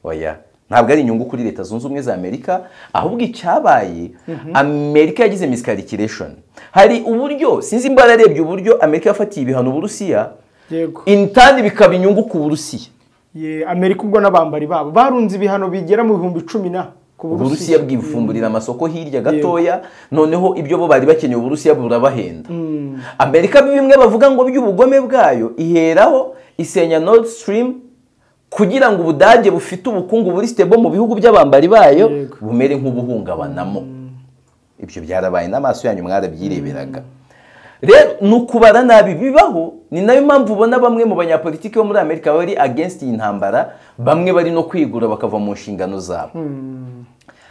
oya ntabwo ari inyungu kuri leta zunze ubumwe za Amerika ahubwo icyabaye Amerika yagize miscalculation hari uburyo sinzi imbara arebye uburyo Amerika yafatiye ibihano Burusiya yego intandi bikaba inyungu ku Burusiya Amerika ubwo n'abambari babo barunze ibihano bigera mu 1010 na ku Burusiya bwifumburira amasoko hirya gatoya noneho ibyo bo bari bakeneye Burusiya burabahenda Amerika bimwe bavuga ngo by'ubugome bwayo iheraho isenya Nord Stream kugira ngo Ubudage bufite ubukungu buri stable mu bihugu by'abambari bayo bumere nk'ubuhungabanamo ibyo byarabaye n'amaso yanyu mwarabyireberaga rero nukubara nabi bibaho ni nayo mpamvu ubona bamwe mu banyapolitiki bo muri Amerika bari against iyi ntambara bamwe bari no kwigura bakava mu nshingano zabo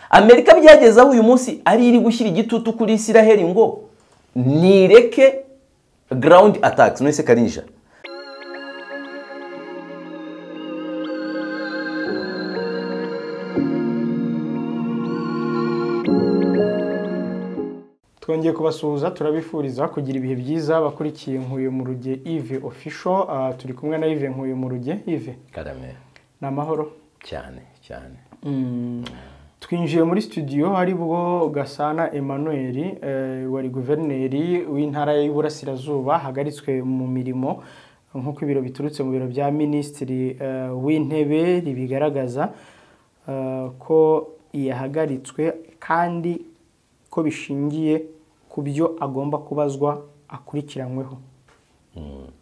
Amerika byageze aho uyu munsi ari iri gushyira igitutu kuri Israel ngo nireke ground attacks none se Karinja twongeye kubasuhuza turabifuriza kugira ibihe byiza bakurikiye Nkuye mu Ruge Yves Official turi kumwe na Yves Nkuye mu Ruge Yves Karame namahoro cyane cyane twinjiye muri studio hari bwo Gasana Emmanuel wari guverineri w'intara y'Iburasirazuba hagaritswe mu mirimo nkuko ibiro biturutse mu biro bya Minisitiri w'Intebe ribigaragaza ko yahagaritswe kandi ko bishingiye kubyo agomba kubazwa akurikiranyweho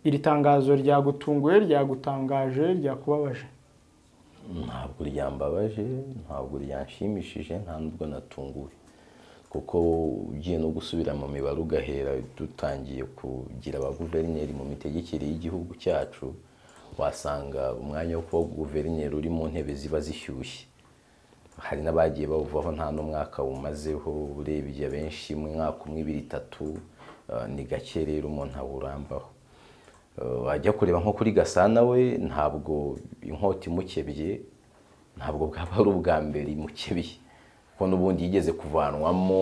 iri tangazo ryagutunguye ryagutangaje ryakubabaje ntabwo ryambabaje ntabwo ryanshimishije nta nubwo natunguwe kuko ugiye no gusubira mu mibare ugahera dutangiye kugira abaguverineri mu mitegekere y'igihugu cyacu wasanga umwanya wo kuba guverineri uri mu ntebe ziba zishyushye hari n'abagiye bawuvaho nta n'umwaka wumazeho urebye benshi mu mwaka umwe 2-3 ni gake rero umuntu awurambaho wajya kureba nko kuri Gasana we ntabwo inkota imukebye ntabwo bwaba ari ubwa mbere imukebye kuko n'ubundi yigeze kuvanwamo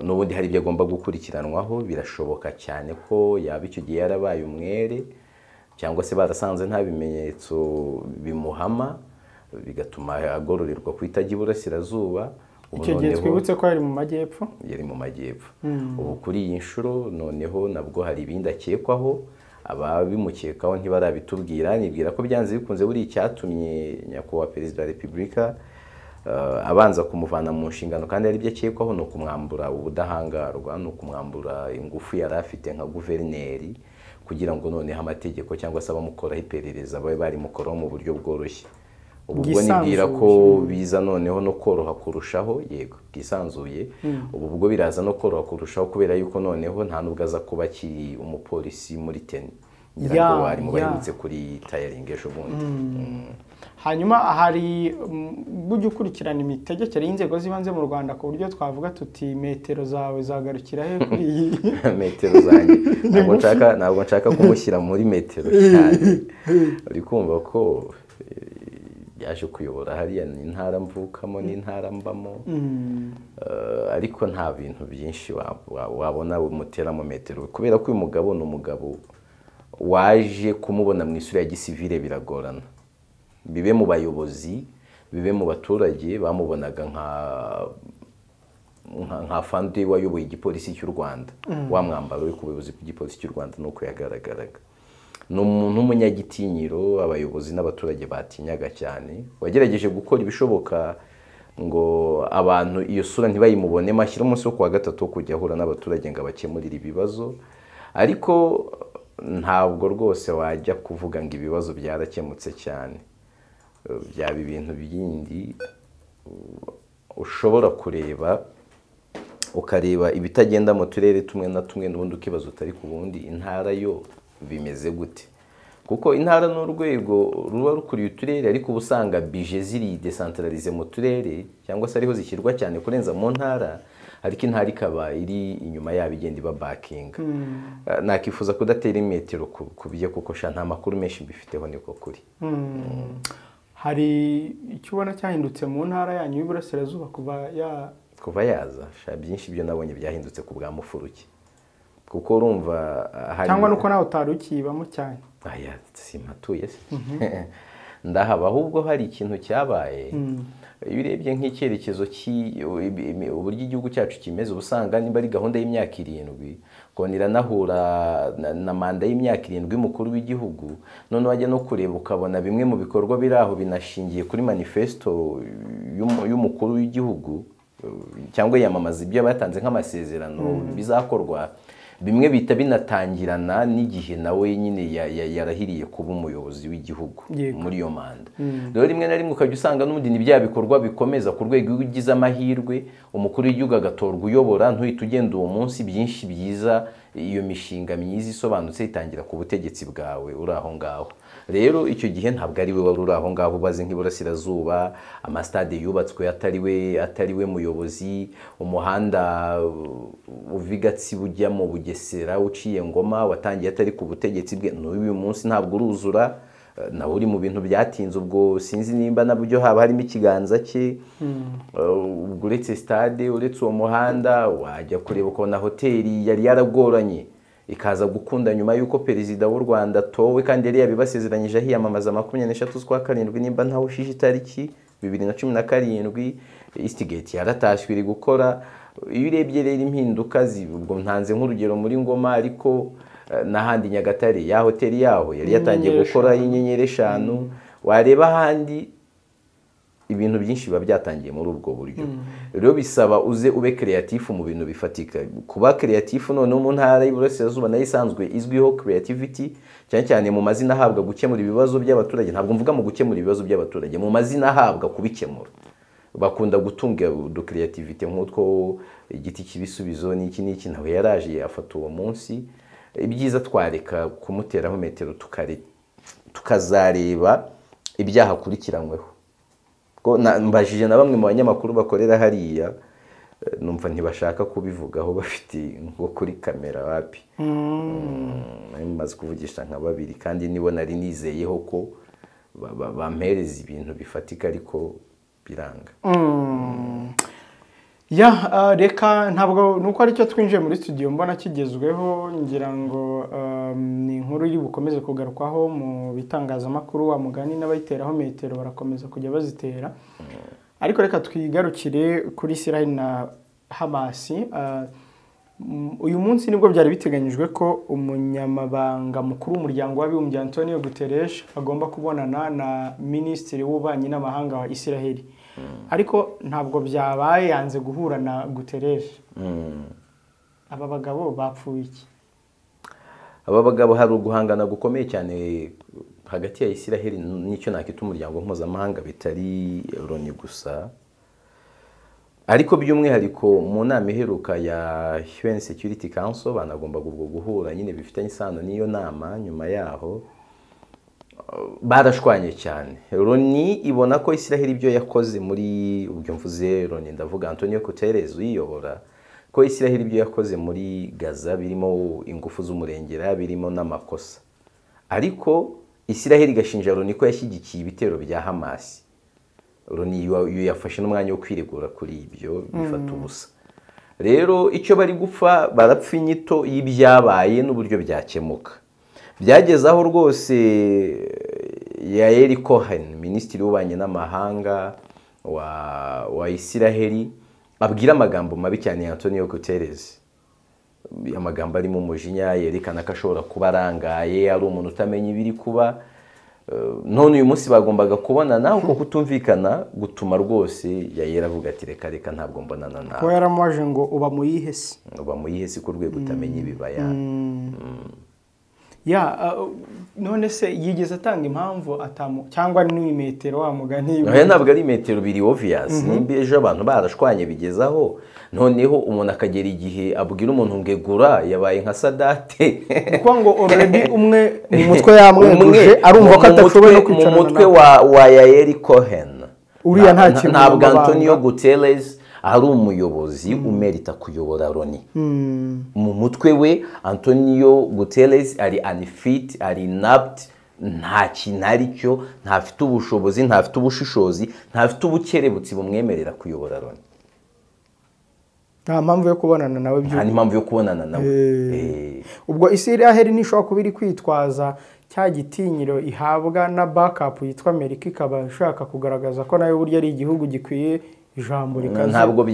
n'ubundi hari ibyo agomba gukurikiranwaho birashoboka cyane ko yaba icyo gihe yarabaye umwere cyangwa se barasanze nta bimenyetso bimuhama bigatuma agororerwa ku itajya Iburasirazuba icyo gihe twibutse ko yari mu majyepfo ubu kuri iyi nshuro noneho nabwo hari ibindi akekwaho ababimukekaho ntibarabitubwira nibwira ko byanze bikunze buri icyatumye nyakubahwa perezida wa Repubulika abanza kumuvana mu nshingano kandi ari byo akekwaho no kumwambura ubudahangarwa no kumwambura ingufu yari afite nka guverineri kugira ngo noneho amategeko cyangwa se abamukoraho iperereza babe barimukoraho mu buryo bworoshye ubwo nibwira ko biza noneho no koroha kurushaho yego bwisanzuye ubwo biraza no koroha kurushaho kubera yuko noneho nta nubwo aza kuba kiri umupolisi muri teni ngira ngo ari mu bahindutse kuri tiring ejo bundi hanyuma hari bujye ukurikirana imitegekere y'inzego z'ibanze mu Rwanda ku buryo twavuga tuti metero zawe zagarukira he kuri iyi metero zanjye ntabwo nshaka kumushyira muri metero cyane uri kumva ko yaje kuyobora hariya n'intara mvukamo n'intara mbamo ariko nta bintu byinshi wabona umutera mu metero kubera ko uyu mugabo ni umugabo waje kumubona mu isura ya gisivile biragorana bibe mu bayobozi bibe mu baturage bamubonaga nka fandi wayoboye igipolisi cy'u Rwanda wa mwambaro we ku buyobozi bw'igipolisi cy'u Rwanda nuko yagaragaraga ni umuntu w'umunyagitinyiro abayobozi n'abaturage batinyaga cyane wagerageje gukora ibishoboka ngo abantu iyo sura ntibayimubonemo ashyira umunsi wo kuwa gatatu wo kujya ahura n'abaturage ngo abakemurire ibibazo ariko ntabwo rwose wajya kuvuga ngo ibibazo byarakemutse cyane byaba ibintu bindi ushobora kureba ukareba ibitagenda mu turere tumwe na tumwe n'ubundi ukibazo utari ku bundi intara yo bimeze gute kuko intara n'urwego ruba rukuriye uturere ariko ubusanga bije ziri decentralize mu turere cyangwa se ariho zishyirwa cyane kurenza mu ntara ariko intara ikaba iri inyuma yabo igenda iba backing nakifuza kudatera imetero kubye kuko nta makuru menshi mbifiteho niko kuri hari icyo ubona cyahindutse mu ntara yanyu y'Iburasirazuba kuva yaza byinshi byo nabonye byahindutse ku bwa Mufuruki kuko urumva cyangwa nuko nawe utari ukibamo cyane aya simpatuye se ndahaba, ahubwo hari ikintu cyabaye. Iyo urebye nk'icyerekezo uburyo igihugu cyacu kimeze, uba usanga niba ari gahunda y'imyaka 7 kongera iranahura na manda y'imyaka 7 y'umukuru w'igihugu, none wajya no kureba ukabona bimwe mu bikorwa biri aho binashingiye kuri manifesto y'umukuru w'igihugu cyangwa yamamaza ibyo batanze nk'amasezerano bizakorwa, bimwe bita binatangirana n'igihe nawe nyine yarahiriye kuba umuyobozi w'igihugu muri iyo manda. Rero rimwe na rimwe ukajya usanga n'ubundi ni bya bikorwa bikomeza ku rwego ugize amahirwe umukuru w'igihugu agatorwa uyobora, ntuhite ugenda uwo munsi byinshi byiza, iyo mishinga myiza isobanutse itangira ku butegetsi bwawe uri aho ngaho. Rero icyo gihe ntabwo ari we wari uri aho ngaho, ubaze nk'iburasirazuba amastade yubatswe atari we muyobozi, umuhanda uvigatsi bujya mu Bugesera uciye Ngoma watangiye atari ku butegetsi bwe, n'uyu munsi ntabwo uruzura, nawe uri mu bintu byatinze, ubwo sinzi nimba nabyo haba harimo ikiganza cye. Ubwo uretse stade, uretse uwo muhanda, wajya kureba ukabona hoteli yari yaragoranye ikaza gukunda nyuma y'uko perezida w'u Rwanda atowe, kandi yari yabibasezeranyije hiyamamaza 23 z'ukwa karindwi nimba ntawushije itariki 2017. Eastgate yaratashywe iri gukora. Iyo urebye rero impinduka ubwo ntanze nk'urugero muri Ngoma, ariko n'ahandi Nyagatare ya hoteli yaho yari yatangiye gukora y'inyenyeri 5, wareba ahandi ibintu byinshi biba byatangiye muri ubwo buryo. Rero bisaba uze ube creative mu bintu bifatika. Kuba creative none mu ntara y'Iburasirazuba nayo isanzwe izwiho creativity, cyane cyane mu mazina ahabwa gukemura ibibazo by'abaturage. Ntabwo mvuga mu gukemura ibibazo by'abaturage, mu mazina ahabwa kubikemura. Bakunda gutunga du creativity nk'utwo igiti cy'ibisubizo n'iki nawe yaraje afata uwo munsi. Ibyiza twareka kumuteraho metero tukazareba ibyaha akurikiranyweho. Mbajije na bamwe mu banyamakuru bakorera hariya, numva ntibashaka kubivugaho bafite ngo kuri kamera wapi. Maze kuvugisha nka 2 kandi nibo nari nizeyeho ko bampereza ibintu bifatika, ariko biranga. Reka ntabwo nuko ari cyo twinjiye muri studio mbona kigezweho, ngira ngo ni inkuru iri bukomeze kugarukwaho mu bitangazamakuru, wa mugani n'abayiteraho metero barakomeza kujya bazitera. Ariko reka twigarukire kuri Israel na Hamas. Uyu munsi nibwo byari biteganyijwe ko umunyamabanga mukuru w'umuryango w'abibumbye Antonio Guterres agomba kubonana na minisitiri w'ububanyi n'amahanga wa Israel. Ariko ntabwo byabaye, yanze guhura na Guterres. Aba bagabo bapfuye iki? Aba bagabo hari uguhangana gukomeye cyane hagati ya Israel n'icyo nakita umuryango mpuzamahanga bitari Loni gusa, ariko by'umwihariko mu nama iheruka ya UN Security Council banagombaga ubwo guhura, nyine bifitanye isano n'iyo nama. Nyuma yaho barashwanye cyane. Loni ibona ko Israel ibyo yakoze muri ubwo mvuze Loni, ndavuga Antonio Guterres uyiyobora, ko Israel ibyo yakoze muri Gaza birimo ingufu z'umurengera, birimo n'amakosa. Ariko Israel igashinja Loni ko yashyigikiye ibitero bya Hamas. Loni yafashe n'umwanya wo kwiregura kuri ibyo, bifata ubusa. Rero icyo bari gupfa barapfa inyito y'ibyabaye n'uburyo byakemuka. Byageze aho rwose Yael Cohen, minisitiri w'ububanyi n'amahanga wa Israel, abwira amagambo mabi cyane ya Antonio Guterres. Amagambo arimo umujinya yerekana ko ashobora kuba arangaye, ari umuntu utamenya ibiri kuba. None uyu munsi bagombaga kubonana, uko kutumvikana gutuma rwose Yael avuga ati reka ntabwo mbonana nawe. Ko yaramubaje ngo uba muyihesi. Uba muyihesi ku rwego utamenya ibibaya. None se yigeze atanga impamvu cyangwa ni metero wa mugani? Ntabwo ari metero biri obvious. Nimba ejo abantu barashwanye bigezaho, noneho umuntu akagera igihe abwira umuntu ngegura, yabaye nka Sadate. Kuko ngo already umwe mu mutwe yamweguje arumva ko atashoboye no kwicarana mu mutwe wa Yael Cohen. Uriya nta kintu. Ntabwo Antonio Guterres ari umuyobozi umerita kuyobora Loni. Mu mutwe we Antonio Guterres ari unfit, ari inapt, nta kintu aricyo, ntafite ubushobozi, ntafite ubushishozi, ntafite ubukerebutsi bumwemerera kuyobora Loni. Nta mpamvu yo kubonana nawe nta mpamvu yo kubonana nawe. Ubwo Israel ntishobora kuba iri kwitwaza cya gitinyiro ihabwa na backup yitwa Amerika ikaba ishaka kugaragaza ko nayo burya ari igihugu gikwiye ijambo rikaze. ntabwo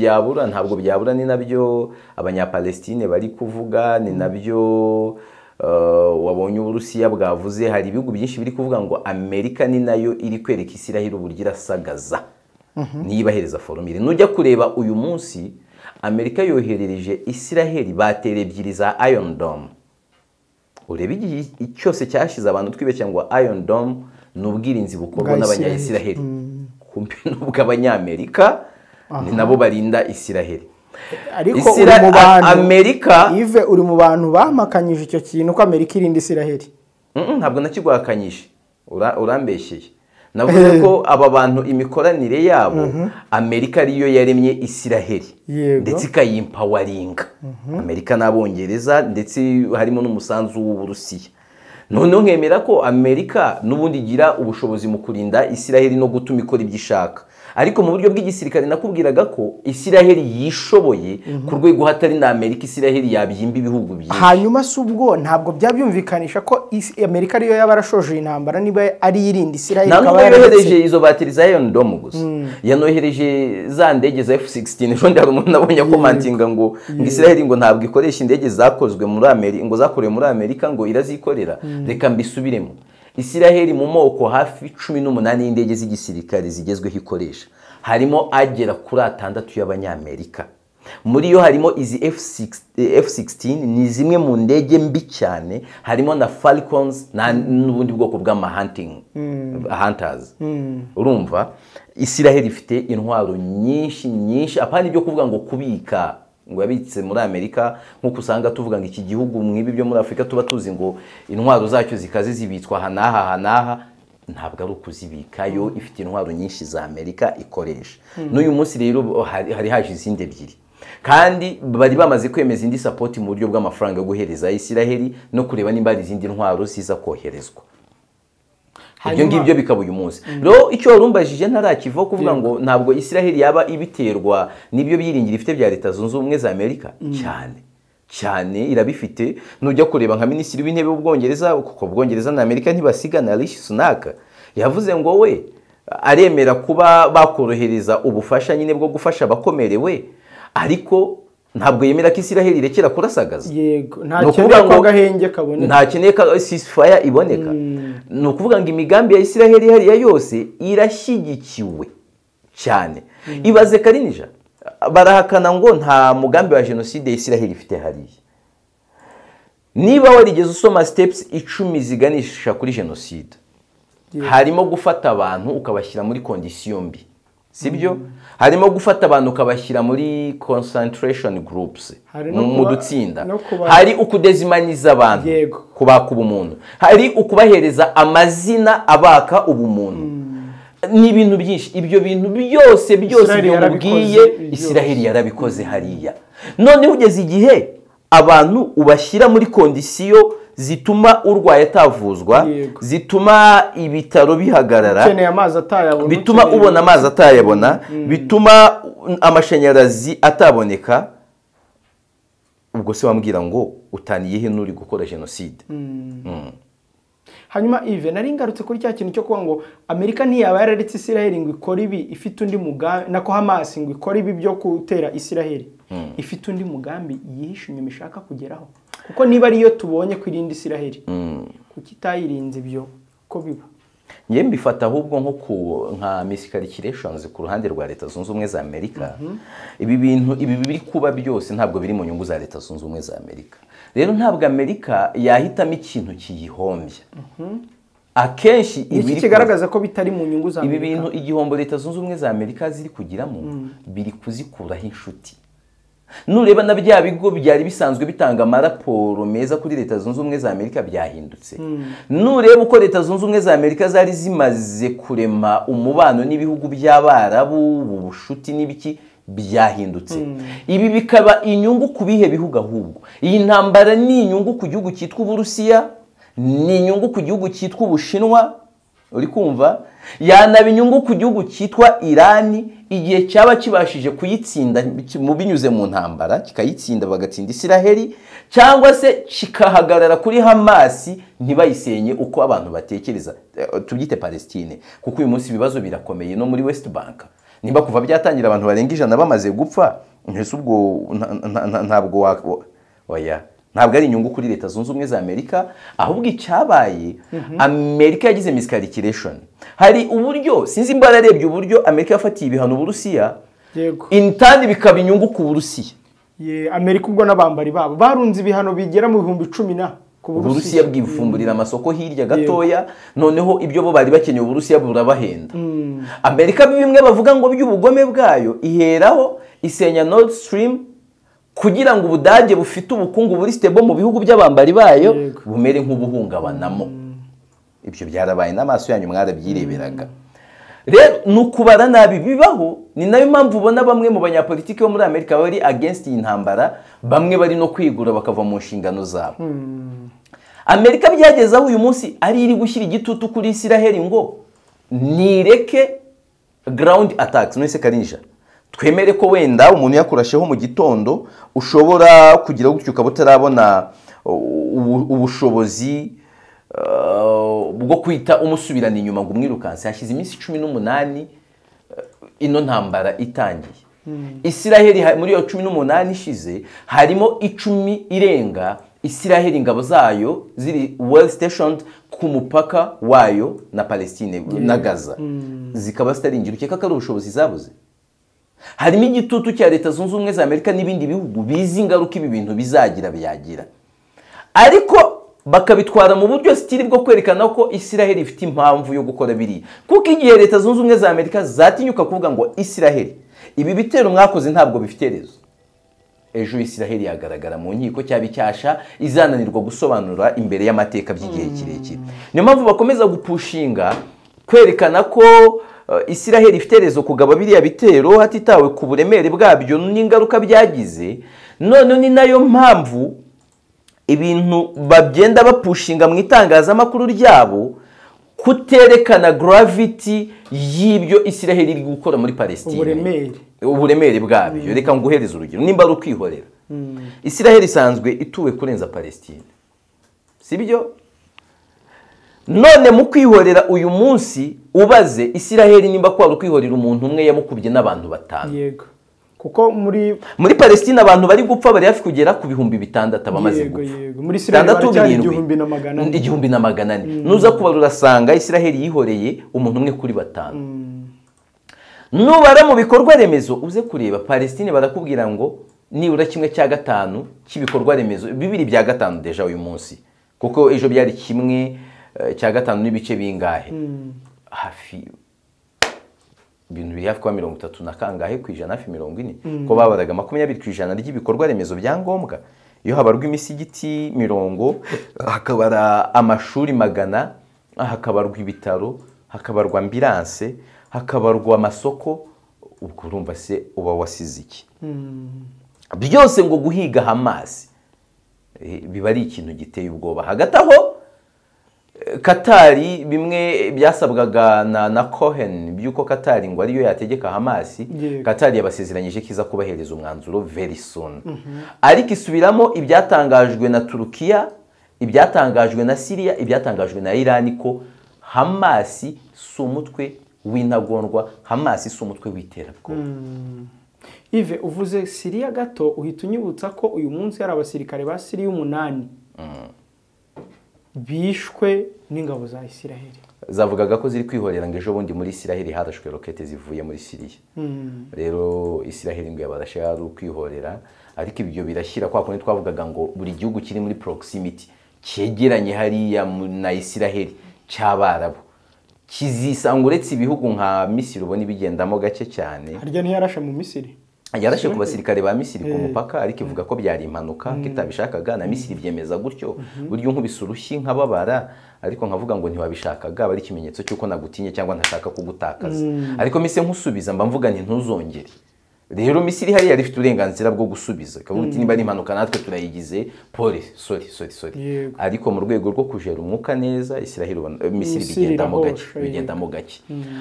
byabura ni nabyo abanyapalestine bari kuvuga, ni nabyo wabonye Uburusiya bwavuze. Hari ibihugu byinshi biri kuvuga ngo Amerika ni nayo iri kwereka Isiraheli uburyo irasagaza niyibahereza forumire. Nujya kureba uyu munsi Amerika yoherereje Isiraheli batera ebyiri za Iron Dome. Urebe igihe cyose cyashize abantu twibeshya ngo Iron Dome n'ubwirinzi bukorwa n'abanya-Isiraheli, kumbe n'ubw'abanyamerika ni nabo barinda Isiraheli. Ariko uri mu bantu Amerika Yves uri mu bantu bamakanyije icyo kintu ko Amerika irinda Isiraheli. Ntabwo nakigwakanyije, urambeshyeye. Navuze ko aba bantu imikoranire yabo Amerika ariyo yaremye Isiraheli ndetse ikayimpawaringa. Amerika n'Abongereza ndetse harimo n'umusanzu w'Uburusiya. Noneho nkemera ko Amerika n'ubundi igira ubushobozi mu kurinda Isiraheli no gutuma ikora ibyo ishaka. Ariko mu buryo bw'igisirikare nakubwiraga ko Isiraheli yishoboye ku rwego hatari na Amerika Isiraheli yabyimba ibihugu byinshi. Hanyuma subwo ntabwo byabyumvikanisha ko Amerika ariyo yabarashoje intambara niba ari irinda Isiraheli akaba yarahereje izo bateri za Iron Dome gusa. Yanohereje za ndege za F-16. Ejo hari umuntu nabonye komantinga ngo Isiraheli ngo ntabwo ikoresha indege zakozwe muri Amerika, ngo zakorewe muri Amerika ngo irazikorera. Reka mbisubiremo. Isiraheli mu moko hafi 18 y'indege z'igisirikare zigezweho ikoresha, harimo agera kuri 6 y'abanyamerika. Muri yo harimo izi F-16 ni zimwe mu ndege mbi cyane, harimo na Falcons n'ubundi bwoko hunters. Urumva Isiraheli ifite intwaro nyinshi apana ibyo kuvuga ngo kubika ngo yabitse muri Amerika, nkuko usanga tuvuga ngo iki gihugu mwibi byo muri Afrika tuba tuzi ngo intwaro zacyo zikaze zibitswa hanaha. Ntabwo ari ukuzibika, yo ifite intwaro nyinshi za Amerika ikoresha. N'uyu munsi rero hari haje izindi ebyiri, kandi bari bamaze kwemeza indi support mu buryo bw'amafaranga yo guhereza Isiraheli no kureba nimba ari izindi ntwaro ziza koherezwa. Ibyo ngibyo bikaba uyu munsi. Rero icyo warumbajije ntarakiva kuvuga ngo ntabwo Isiraheli yaba ibiterwa n'ibyo byiringira ifite bya Leta Zunze Ubumwe za Amerika cyane irabifite. Nujya kureba nka Minisitiri w'Intebe w'Ubwongereza, kuko Ubwongereza na Amerika ntibasigana, Rishi Sunak yavuze ngo we aremera kuba bakorohereza ubufasha nyine bwo gufasha abakomerewe, ariko ntabwo yemera ko Isiraheli irekera kurasagaza. Yego, ntakeneye ko gahenge kaboneka, ntakeneye ko ceasefire iboneka. Ni ukuvuga ngo imigambi ya Isiraheli hariya yose irashyigikiwe cyane. Ibaze Karinija, barahakana ngo nta mugambi wa jenoside Isiraheli ifite hariya. Niba warigeze usoma steps 10 ziganisha kuri jenoside, harimo gufata abantu ukabashyira muri condition mbi, sibyo? Harimo gufata abantu ukabashyira muri concentration groups mu dutsinda, hari ukudezimaniza abantu kubaka ubumuntu, hari ukubahereza amazina abaka ubumuntu, ni ibintu byinshi. Ibyo bintu byose byomubwiye Isiraheli yarabikoze hariya. None ugeze igihe abantu ubashyira muri kondisiyo zituma urwaye atavuzwa, zituma ibitaro bihagarara, bituma ubona amazi atayabona, bituma amashanyarazi ataboneka. Ubwo se wambwira ngo utaniyehe n'uri gukora jenoside? Hanyuma Yves nari ngarutse kuri cya kintu cyo kuba ngo Amerika ntiyaba yararetse Isiraheli ngo ikora ibi ifite undi mugambi, nako Hamas ngo ikora ibi byo gutera Isiraheli ifite undi mugambi yihishe inyuma ishaka kugeraho. Kuko niba ariyo tubonye kwirinda Isiraheli, kuki itayirinze ibyo ko biba? Ngiye mbifata ahubwo nka miscalculations ku ruhande rwa Leta Zunze Ubumwe za Amerika. Ibi biri kuba byose ntabwo biri mu nyungu za Leta Zunze Ubumwe za Amerika. Rero ntabwo Amerika yahitamo ikintu kiyihombya. Akenshi iki kigaragaza ko bitari mu nyungu za Amerika. Ibi bintu igihombo Leta Zunze Ubumwe za Amerika ziri kugiramo biri kuzikuraho inshuti. Nureba na bya bigo byari bisanzwe bitanga amaraporo meza kuri Leta Zunze Ubumwe za Amerika byahindutse. Nureba uko Leta Zunze Ubumwe za Amerika zari zimaze kurema umubano n'ibihugu by'Abarabu, ubushuti n'ibiki byahindutse. Ibi bikaba inyungu ku bihe bihugu ahubwo. Iyi ntambara ni inyungu ku gihugu cyitwa Uburusiya, ni inyungu ku gihugu cyitwa Ubushinwa, uri kumva, yanaba inyungu ku gihugu cyitwa Irani igihe cyaba kibashije kuyitsinda binyuze mu ntambara, kikayitsinda bagatsinda Isiraheli, cyangwa se kikahagarara kuri Hamasi ntibayisenye uko abantu batekereza, tubyite Palestine, kuko uyu munsi ibibazo birakomeye no muri West Bank. Nimba kuva byatangira abantu barenga 100 bamaze gupfa, ntese ubwo ntabwo ntabwo ari inyungu kuri Leta Zunze Ubumwe za Amerika, ahubwo icyabaye Amerika yagize miscalculation. Hari uburyo sinzi imbara arebye uburyo Amerika yafatiye ibihano Burusiya, intandi bikaba inyungu ku Burusiya. Amerika ubwo n'abambari babo barunze ibihano bigera mu 10,000 ku Burusiya bwifumburira amasoko hirya gatoya, noneho ibyo bo bari bakeneye Burusiya burabahenda. Amerika bimwe bavuga ngo by'ubugome bwayo iheraho isenya Nord Stream kugira ngo Ubudage bufite ubukungu buri stable mu bihugu by'abambari bayo bumere nk'ubuhungabanamo. Ibyo byarabaye n'amaso yanyu mwarabyireberaga. Rero nukubara nabi bibaho, ni nayo mpamvu ubona bamwe mu banyapolitiki bo muri Amerika bari against iyi ntambara, bamwe bari no kwigura bakava mu nshingano zabo. Amerika byagezaho uyu munsi ari iri gushyira igitutu kuri Isiraheli ngo nireke ground attacks. Nese Karinja, twemere ko wenda umuntu yakurasheho mu gitondo ushobora kugira gutyo ukabutarabona ubushobozi bwo kwita umusubirana inyuma ngo umwirukanse. Hashize iminsi 18 ino ntambara itangiye. Isiraheli muri yo 18 ishize harimo 10 irenga Isiraheli ingabo zayo ziri well stationed ku mupaka wayo na Palestine na Gaza, zikaba zitaringira. Ukeka ko ari ubushobozi zabuze? Harimo igitutu cya Leta Zunze Ubumwe za Amerika n'ibindi bihugu bizi ingaruka ibi bintu bizagira byagira, ariko bakabitwara mu buryo stili bwo kwerekana ko Isiraheli ifite impamvu yo gukora biri. Kuko igihe Leta Zunze Ubumwe za Amerika zatinyuka kuvuga ngo Isiraheli ibi bitero mwakoze ntabwo bifite rezo, ejo Isiraheli yagaragara mu nkiko cyabicyasha izananirwa gusobanura imbere y'amateka by'igihe kirekire. Niyo mpamvu bakomeza gupushinga kwerekana ko Isiraheli ifite rezo kugaba biriya bitero hatitawe ku buremere bwabyo n'ingaruka byagize. None ni nayo mpamvu ibintu bagenda bapushinga mu itangazamakuru ryabo kuterekana gravity y'ibyo Isiraheli iri gukora muri Palestine, uburemere bwabyo. Reka nguhereze urugero, nimba ari ukwihorera. Isiraheli isanzwe ituwe kurenza Palestine, sibyo? None mu kwihorera uyu munsi ubaze Isiraheli nimba kwari ukwihorera umuntu umwe yamukubye n'abantu 5. Yego, kuko muri Palestine abantu bari gupfa bari hafi kugera ku 6,000 bamaze gupfa. Muri Isiraheli baracyari 1,400. Nuza kubarura urasanga Isiraheli yihoreye umuntu umwe kuri 5. Nubara mu bikorwa remezo uze kureba Palestine barakubwira ngo nibura 1/5 cy'ibikorwa remezo, 2/5 deja uyu munsi, kuko ejo byari 1/5 n'ibice bingahe, hafi ibintu biri hafi kwa 30 na kangahe ku ijana, hafi 40, ko babaraga 20% ry'ibikorwa remezo bya ngombwa. Iyo habarwa imisigiti 100, hakabara amashuri 100, hakabarwa ibitaro, hakabarwa ambulance, hakabarwa amasoko, ubwo urumva se uba wasize iki? Byose ngo guhiga Hamas biba ari ikintu giteye ubwoba. Hagati aho Katari bimwe byasabwaga na Cohen byuko Katari ngo ariyo yategeka Hamas, Katari yabasezeranyije kiza kubahereza umwanzuro very soon. Ariko isubiramo ibyatangajwe na Turukiya, ibyatangajwe na Syria, ibyatangajwe na Iran ko Hamas si umutwe w'intagondwa, Hamas si umutwe w'iterabwoba. Ive uvuze Syria gato uhita unyibutsa ko uyu munsi hari abasirikare ba Syria 8 bishwe n'ingabo za Isiraheli. Zavugaga ko ziri kwihorera ngo ejo bundi muri Isiraheli harashwe rokete zivuye muri Syria. Rero Isiraheli ngo yabarashe ari kwihorera, ariko ibyo birashyira kwa kundi twavugaga ngo buri gihugu kiri muri proximity cyegeranye hariya na Isiraheli cy'Abarabu kizisanga uretse ibihugu nka Misiri ubona ibigendamo gake cyane. Harya ntiyarashe mu Misiri? Yarashe ku basirikare ba Misiri ku mupaka, ariko ivuga ko byari impanuka kitabishakaga, na Misiri byemeza gutyo. Buryo nk'ubisurushyi nkababara, ariko nkavuga ngo ntiwabishakaga, bari ikimenyetso cyuko nagutinye cyangwa ntashaka kugutakaza. Ariko mise nkusubiza mba mvuga nti ntuzongere. rero Misiri hariya rifite uburenganzira bwo gusubiza ikavuga iti niba ari impanuka natwe turayigize pole sorry ariko mu rwego rwo kujera umwuka neza Misiri bigendamo gake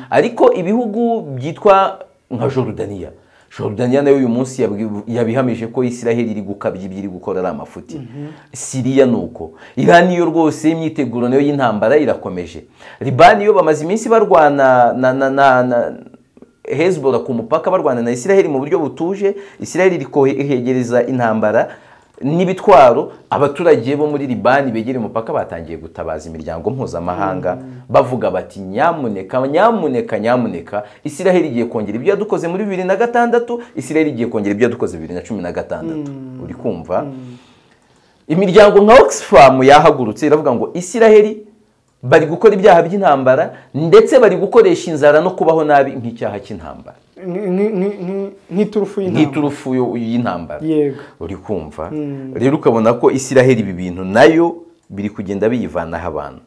ariko ibihugu byitwa nka Jordania nayo uyu munsi yabihamije ko Israel iri gukabya ibyo iri gukora ari amafuti Syria nuko Iran yo rwose imyiteguro nayo y'intambara irakomeje Liban yo bamaze iminsi barwana na Hezbollah ku mupaka barwana na Israel mu buryo butuje Israel iri kohegereza intambara n'ibitwaro abaturage bo muri Liban begere umupaka batangiye gutabaza imiryango mpuzamahanga bavuga bati nyamuneka Israel igiye kongera ibyo yadukoze muri 2006 Israel igiye kongera ibyo yadukoze 2016 uri kumva imiryango nka Oxfam yahagurutse iravuga ngo Israel bari gukora ibyaha by'intambara ndetse bari gukoresha inzara no kubaho nabi nk'icyaha cy'intambara nk'iturufu y'intambara uri kumva rero ukabona ko Israel ibi bintu nayo biri kugenda biyivanaho abantu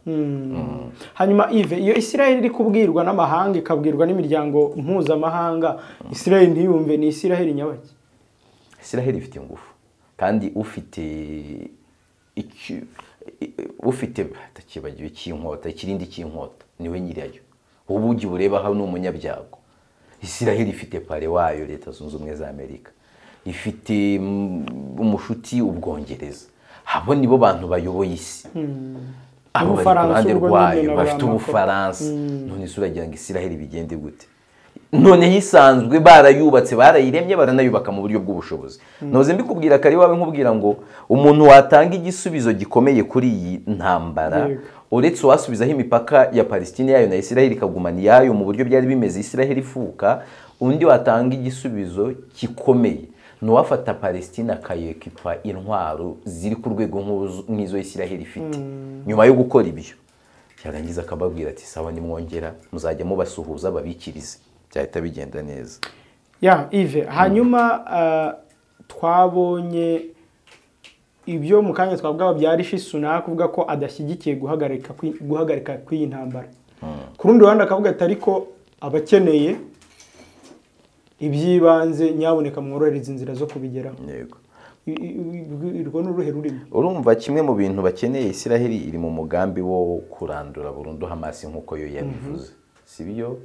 hanyuma Yves iyo Israel iri kubwirwa n'amahanga ikabwirwa n'imiryango mpuzamahanga Israel ntiyumve ni Israel nyabaki Israel ifite ingufu kandi ufite takibagiwe cy'inkota ikirindi cy'inkota niwe nyirayo ubugi bureba hano umunyabyago Israel ifite pare wayo leta zunze ubumwe za Amerika ifite umushuti Ubwongereza abo nibo bantu bayoboye isi abo bari rwayo bafite Ubufaransa none suragira ngo Israel bigende gute none hisanzwe barayubatse barayiremye baranayubaka mu buryo bw'ubushobozi noze mbikubwira kari wawe nkubwira ngo umuntu watanga igisubizo gikomeye kuri iyi ntambara uretse wasubizaho imipaka ya Palestine yayo na Israel ikagumana yayo mu buryo byari bimeze Israel ifuka undi watanga igisubizo gikomeye no wafata Palestine akayekipa intwaro ziri ku rwego nk'izo Israel ifite nyuma yo gukora ibyo cyarangiza akababwira ati sawa nimwongera muzajya mubasuhuza babikirize cyahita bigenda neza Yves hanyuma twabonye ibyo mu kanya twabwaba bya Rishi Sunak kuvuga ko adashyigikiye guhagarika kw'iyi ntambara ku rundi ruhande akavuga ati ariko abakeneye ibyibanze nyaboneka mworohereza inzira zo kubigeraho yego irwo n'uruhe rurimo urumva kimwe mu bintu bakeneye Israel iri mu mugambi wo kurandura burundu Hamas nkuko yo yabivuze sibyo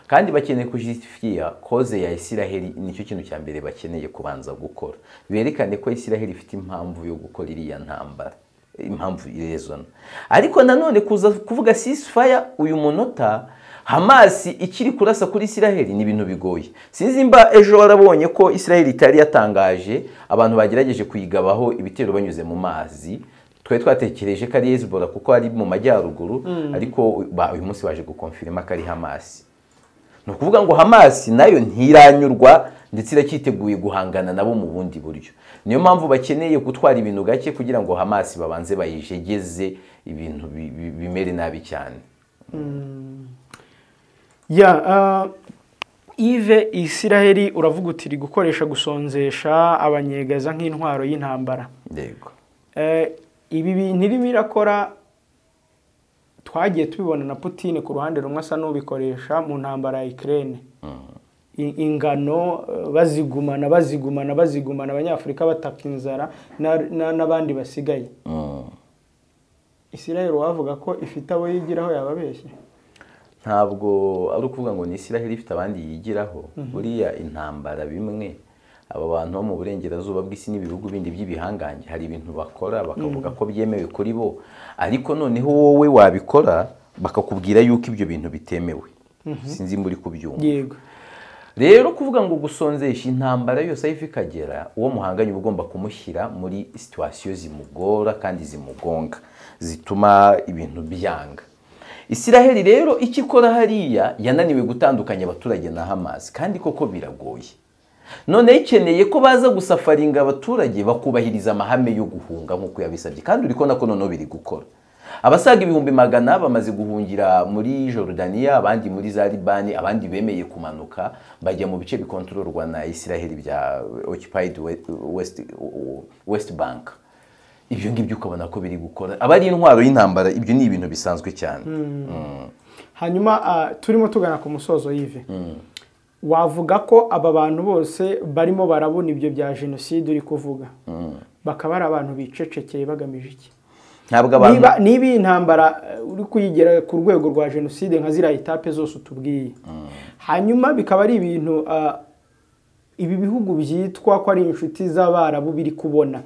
kandi bakeneye kujistifia cause ya Israel nicyo kintu cya mbere bakeneye kubanza gukora berekane ko Israel ifite impamvu yo gukora iriya ntambara impamvu irezona ariko nanone kuza kuvuga ceasefire uyu munota Hamas ikiri kurasa kuri Israel ni ibintu bigoye sinzi mba ejo warabonye ko Israel itari yatangaje abantu bagerageje kuyigabaho ibitero banyuze mu mazi twe twatekereje ko ari Hezbollah kuko ari mu majyaruguru ariko uyu munsi baje gukonfirma ko ari Hamas no kuvuga ngo Hamas nayo ntiranyurwa ndetse iracyiteguye guhangana nabo mu bundi buryo niyo mpamvu bakeneye gutwara ibintu gake kugira ngo Hamas babanze bayijegeze ibintu bimere nabi cyane Yves Israel uravuga uti iri gukoresha gusonzesha abanyegaza nk'intwaro y'intambara yego ibi bintu irimo irakora twagiye tubibona na Putin ku ruhande rumwe asa n'ubikoresha mu ntambara ya Ukraine ingano bazigumana abanyafurika bataka inzara n'abandi basigaye Israel wavuga ko ifite abo yigiraho yababeshye ntabwo ari ukuvuga ngo ni Israel ifite abandi yigiraho buriya intambara bimwe aba bantu bo mu burengerazuba bw'isi n'ibihugu bindi by'ibihangange hari ibintu bakora bakavuga ko byemewe kuri bo ariko noneho wowe wabikora bakakubwira yuko ibyo bintu bitemewe sinzi muri kubyumva yego rero kuvuga ngo gusonzesha intambara yose aho ikagera uwo muhanganye ugomba kumushyira muri situation zimugora kandi zimugonga zituma ibintu byanga Israel rero ikikora hariya yananiwe gutandukanya abaturage na Hamas kandi koko biragoye none ikeneye ko baza gusafaringa abaturage bakubahiriza amahame yo guhunga nkuko yabisabye kandi uriko nako none biri gukora abasaga 100,000 bamaze guhungira muri Jordania abandi muri za Liban abandi bemeye kumanuka bajya mu bice bikontororwa na Israel bya occupied West Bank ibyo ngibyo ukabona ko biri gukora abari intwaro y'intambara ibyo ni ibintu bisanzwe cyane hanyuma turimo tugana ku musozo Yves wavuga ko aba bantu bose barimo barabona ibyo bya jenoside uri kuvuga bakaba ari abantu bicecekeye bagamije iki? ntabwo abantu niba iyi ntambara uri kuyigera ku rwego rwa jenoside nka ziriya etape zose utubwiye, hanyuma bikaba ari ibintu ibi bihugu byitwa ko ari inshuti z'Abarabu biri kubona,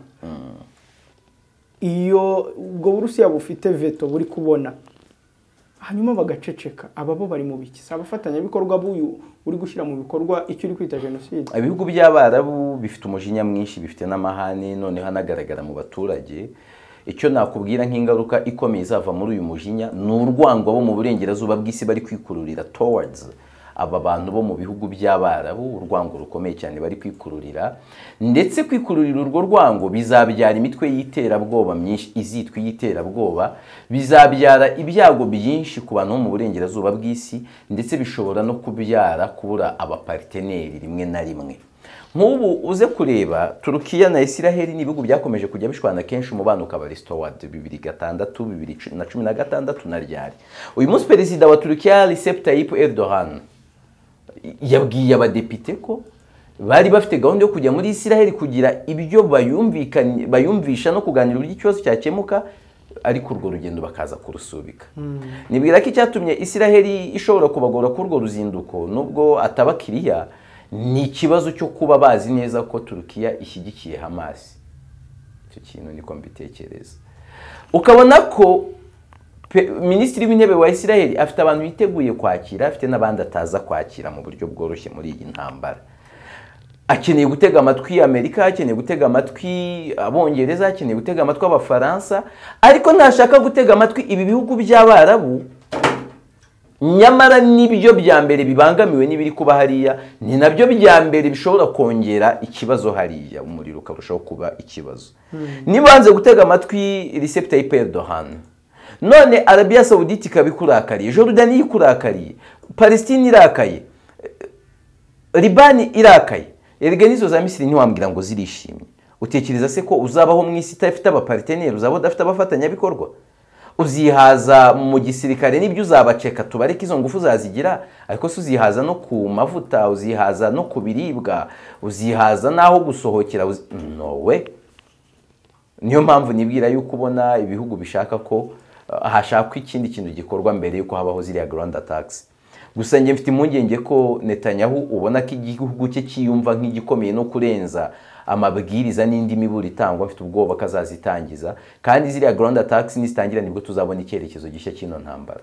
iyo ubwo Burusiya bufite veto buri kubona, hanyuma bagaceceka, aba bo bari mu biki? Si abafatanyabikorwa b'uyu uri gushyira mu bikorwa icyo uri kwita jenoside? ibihugu by'Abarabu bifite umujinya mwinshi, bifite n'amahane, noneho hanagaragara mu baturage. Icyo nakubwira nk'ingaruka ikomeye izava muri uyu mujinya ni urwango bo mu burengerazuba bw'isi bari kwikururira towards aba bantu bo mu bihugu by'Abarabu, urwango rukomeye cyane bari kwikururira, ndetse kwikururira urwo rwango bizabyara imitwe y'iterabwoba myinshi izitwa y'iterabwoba, bizabyara ibyago byinshi ku bantu bo mu burengerazuba bw'isi, ndetse bishobora no kubyara kubura abaparteneri rimwe na rimwe. Nk'ubu uze kureba Turukiya na Isiraheli ni ibihugu byakomeje kujya bishwana kenshi, umubano ukaba restored 2006, 2016 na ryari. Uyu munsi perezida wa Turukiya Recep Tayyip Erdogan yabwiye abadepite ko bari bafite gahunda yo kujya muri Isiraheli kugira ibyo bayumvisha no kuganira uburyo ikibazo cyakemuka, ariko urwo rugendo bakaza kurusubika. Nibwira ko icyatumye Isiraheli ishobora kubagora kuri urwo ruzinduko nubwo atabakiriya ni ikibazo cyo kuba bazi neza ko Turukiya ishyigikiye Hamas. Icyo kintu niko mbitekereza. Ukabona ko Minisitiri w'Intebe wa Isiraheli afite abantu biteguye kwakira, afite n'abandi ataza kwakira mu buryo bworoshye muri iyi ntambara. Akeneye gutega amatwi Amerika, akeneye gutega amatwi Abongereza, akeneye gutega amatwi Abafaransa, ariko ntashaka gutega amatwi ibi bihugu by'Abarabu. Nyamara nibyo bya mbere bibangamiwe n'ibiri kuba hariya, ni nabyo bya mbere bishobora kongera ikibazo hariya, umuriro ukarushaho kuba ikibazo. Nibanze gutega amatwi Recep Tayyip Erdogan, none Arabia Saudite ikabikurakariye, Jordan ikurakariye, Palestine irakaye, Libani irakaye, erega nizo za Misiri ntiwambwira ngo zirishimye. Utekereza se ko uzabaho mu isi idafite abaparteneri, uzaba udafite abafatanyabikorwa? Uzihaza mu gisirikare n'ibyo uzabaceka tubareke izo ngufu zazigira, ariko se uzihaza no ku mavuta, uzihaza no ku biribwa, uzihaza naho gusohokera? Nowe. Niyo mpamvu nibwira yuko ubona ibihugu bishaka ko hashakwa ikindi kintu gikorwa mbere yuko habaho ziriya ground attacks. Gusa njye mfite impungenge ko Netanyahu ubona ko igihugu cye kiyumva nk'igikomeye no kurenza amabwiriza n'indi miburo itangwa, mfite ubwoba kazazitangiza, kandi ziriya ground attacks nizitangira nibwo tuzabona icyerekezo gishya cy'ino ntambara.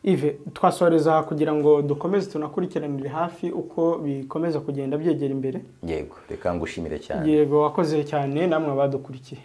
Ive, twasoreza kugira ngo dukomeze tunakurikiranire hafi uko bikomeza kugenda byegera imbere. Yego, reka ngushimire cyane. Yego, wakoze cyane namwe abadukurikiye.